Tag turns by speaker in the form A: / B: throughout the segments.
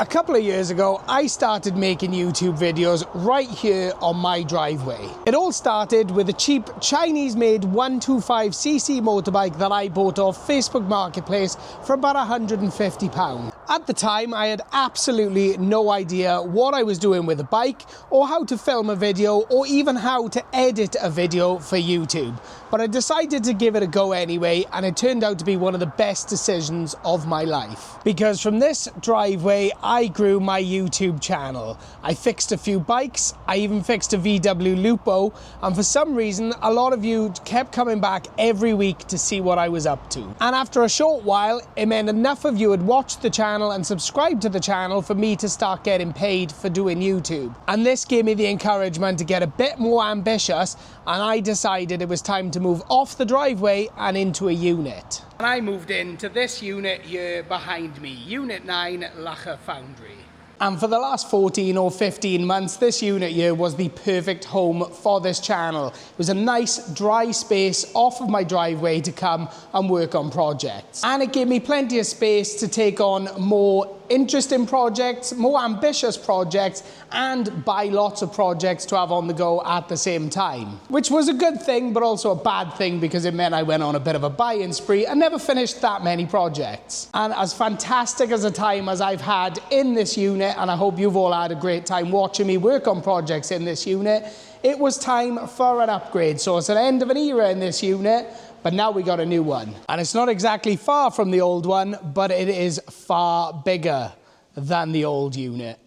A: A couple of years ago, I started making YouTube videos right here on my driveway. It all started with a cheap Chinese-made 125cc motorbike that I bought off Facebook Marketplace for about £150. At the time, I had absolutely no idea what I was doing with the bike, or how to film a video, or even how to edit a video for YouTube. But I decided to give it a go anyway, and it turned out to be one of the best decisions of my life. Because from this driveway, I grew my YouTube channel. I fixed a few bikes, I even fixed a VW Lupo, and for some reason, a lot of you kept coming back every week to see what I was up to. And after a short while, it meant enough of you had watched the channel and subscribed to the channel for me to start getting paid for doing YouTube. And this gave me the encouragement to get a bit more ambitious, and I decided it was time to move off the driveway and into a unit. And I moved into this unit here behind me, Unit 9 Lacher Foundry. And for the last 14 or 15 months, this unit here was the perfect home for this channel. It was a nice dry space off of my driveway to come and work on projects. And it gave me plenty of space to take on more interesting projects, more ambitious projects, and buy lots of projects to have on the go at the same time. Which was a good thing, but also a bad thing, because it meant I went on a bit of a buy-in spree and never finished that many projects. And as fantastic as a time as I've had in this unit, and I hope you've all had a great time watching me work on projects in this unit, it was time for an upgrade. So it's an end of an era in this unit, but now we got a new one. And it's not exactly far from the old one, but it is far bigger than the old unit.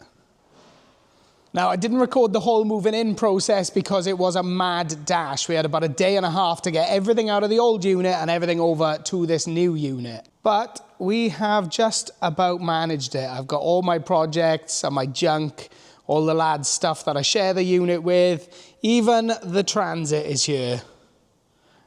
A: Now, I didn't record the whole moving in process because it was a mad dash. We had about a day and a half to get everything out of the old unit and everything over to this new unit. But we have just about managed it. I've got all my projects and my junk, all the lads' stuff that I share the unit with. Even the Transit is here.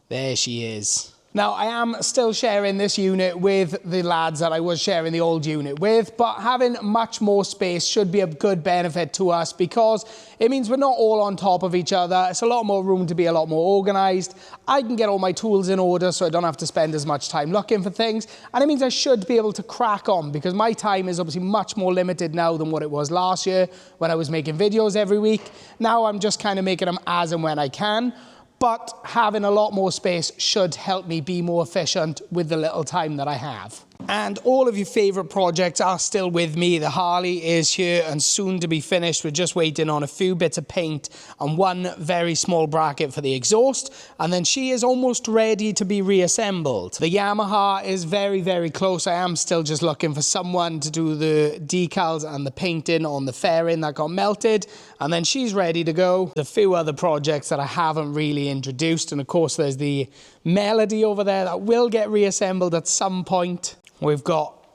A: There she is. Now, I am still sharing this unit with the lads that I was sharing the old unit with, but having much more space should be a good benefit to us, because it means we're not all on top of each other. It's a lot more room to be a lot more organised. I can get all my tools in order so I don't have to spend as much time looking for things, and it means I should be able to crack on, because my time is obviously much more limited now than what it was last year when I was making videos every week. Now I'm just kind of making them as and when I can. But having a lot more space should help me be more efficient with the little time that I have. And all of your favourite projects are still with me. The Harley is here and soon to be finished. We're just waiting on a few bits of paint and one very small bracket for the exhaust. And then she is almost ready to be reassembled. The Yamaha is very, very close. I am still just looking for someone to do the decals and the painting on the fairing that got melted. And then she's ready to go. There's a few other projects that I haven't really introduced. And of course, there's the Melody over there that will get reassembled at some point. We've got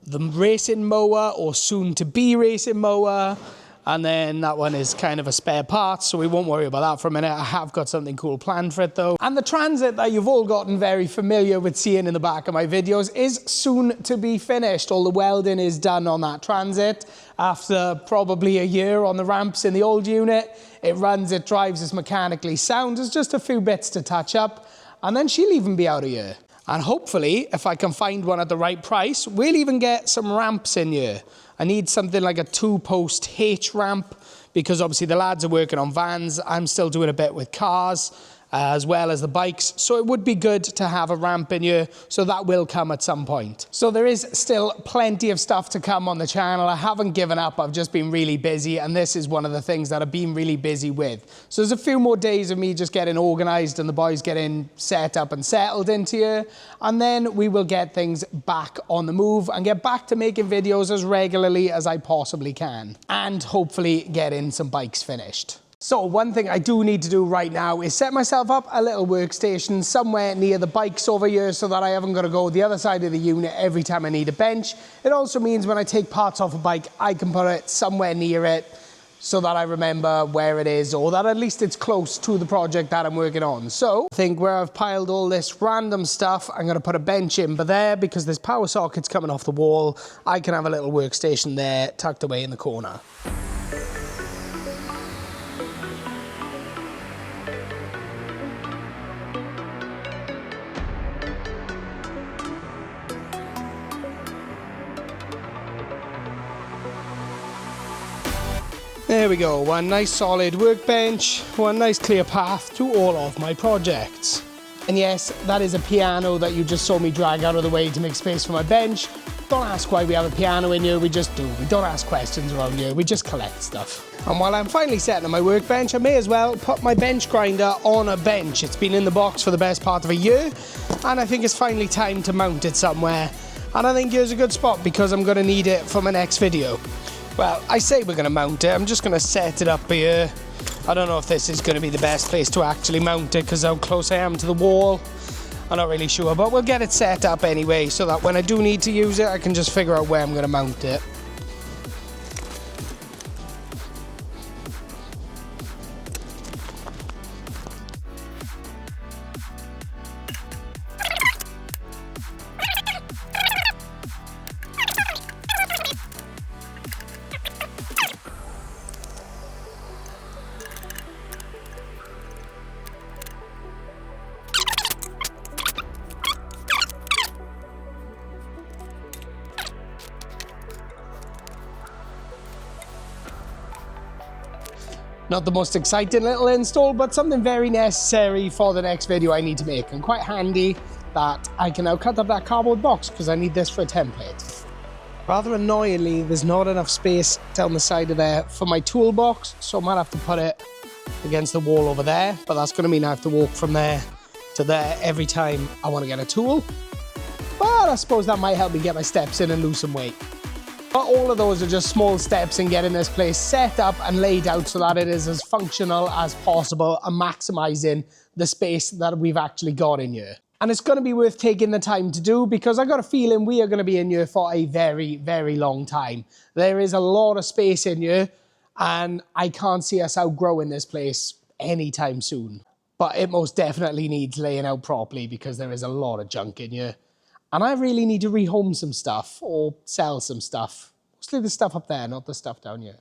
A: the racing mower, or soon to be racing mower, and then that one is kind of a spare part, so we won't worry about that for a minute. I have got something cool planned for it though. And the Transit that you've all gotten very familiar with seeing in the back of my videos is soon to be finished. All the welding is done on that Transit. After probably a year on the ramps in the old unit, it runs, it drives, it's mechanically sound. There's just a few bits to touch up, and then she'll even be out of here. And hopefully, if I can find one at the right price, we'll even get some ramps in here. I need something like a 2-post H ramp, because obviously the lads are working on vans. I'm still doing a bit with cars, as well as the bikes. So it would be good to have a ramp in here, so that will come at some point. So there is still plenty of stuff to come on the channel. I haven't given up, I've just been really busy, and this is one of the things that I've been really busy with. So there's a few more days of me just getting organised and the boys getting set up and settled into here, and then we will get things back on the move and get back to making videos as regularly as I possibly can, and hopefully getting some bikes finished. So one thing I do need to do right now is set myself up a little workstation somewhere near the bikes over here, so that I haven't got to go the other side of the unit every time I need a bench. It also means when I take parts off a bike, I can put it somewhere near it, so that I remember where it is, or that at least it's close to the project that I'm working on. So I think where I've piled all this random stuff, I'm going to put a bench in, but there, because there's power sockets coming off the wall, I can have a little workstation there tucked away in the corner. There we go, one nice solid workbench, one nice clear path to all of my projects. And yes, that is a piano that you just saw me drag out of the way to make space for my bench. Don't ask why we have a piano in here, we just do. We don't ask questions around here, we just collect stuff. And while I'm finally setting up my workbench, I may as well put my bench grinder on a bench. It's been in the box for the best part of a year, and I think it's finally time to mount it somewhere. And I think here's a good spot because I'm gonna need it for my next video. Well, I say we're gonna mount it, I'm just gonna set it up here. I don't know if this is gonna be the best place to actually mount it because how close I am to the wall. I'm not really sure, but we'll get it set up anyway so that when I do need to use it, I can just figure out where I'm gonna mount it. Not the most exciting little install, but something very necessary for the next video I need to make, and quite handy that I can now cut up that cardboard box because I need this for a template. Rather annoyingly, there's not enough space down the side of there for my toolbox, so I might have to put it against the wall over there, but that's going to mean I have to walk from there to there every time I want to get a tool. But I suppose that might help me get my steps in and lose some weight. But all of those are just small steps in getting this place set up and laid out so that it is as functional as possible and maximizing the space that we've actually got in here. And it's going to be worth taking the time to do because I got a feeling we are going to be in here for a very, very long time. There is a lot of space in here and I can't see us outgrowing this place anytime soon. But it most definitely needs laying out properly because there is a lot of junk in here. And I really need to rehome some stuff or sell some stuff. Mostly the stuff up there, not the stuff down here.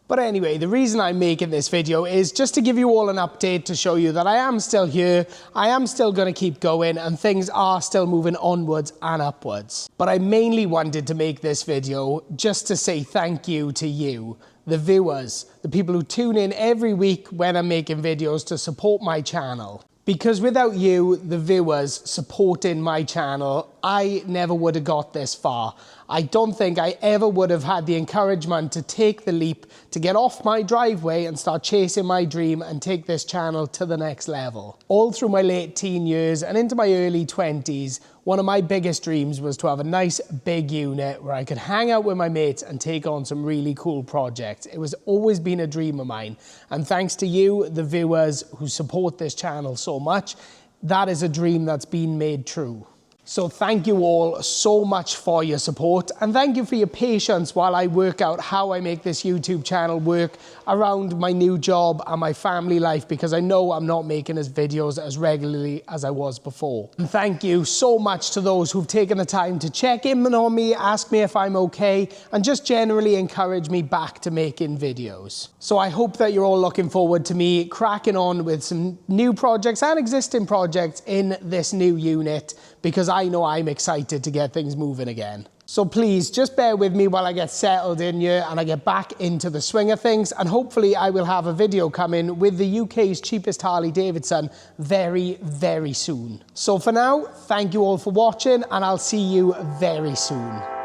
A: But anyway, the reason I'm making this video is just to give you all an update to show you that I am still here, I am still going to keep going, and things are still moving onwards and upwards. But I mainly wanted to make this video just to say thank you to you, the viewers, the people who tune in every week when I'm making videos to support my channel. Because without you, the viewers, supporting my channel, I never would have got this far. I don't think I ever would have had the encouragement to take the leap to get off my driveway and start chasing my dream and take this channel to the next level. All through my late teen years and into my early 20s, one of my biggest dreams was to have a nice big unit where I could hang out with my mates and take on some really cool projects. It was always been a dream of mine. And thanks to you, the viewers who support this channel so much, that is a dream that's been made true. So thank you all so much for your support, and thank you for your patience while I work out how I make this YouTube channel work around my new job and my family life, because I know I'm not making as videos as regularly as I was before. And thank you so much to those who've taken the time to check in on me, ask me if I'm okay, and just generally encourage me back to making videos. So I hope that you're all looking forward to me cracking on with some new projects and existing projects in this new unit, because I know I'm excited to get things moving again. So please, just bear with me while I get settled in here and I get back into the swing of things, and hopefully I will have a video coming with the UK's cheapest Harley-Davidson very, very soon. So for now, thank you all for watching, and I'll see you very soon.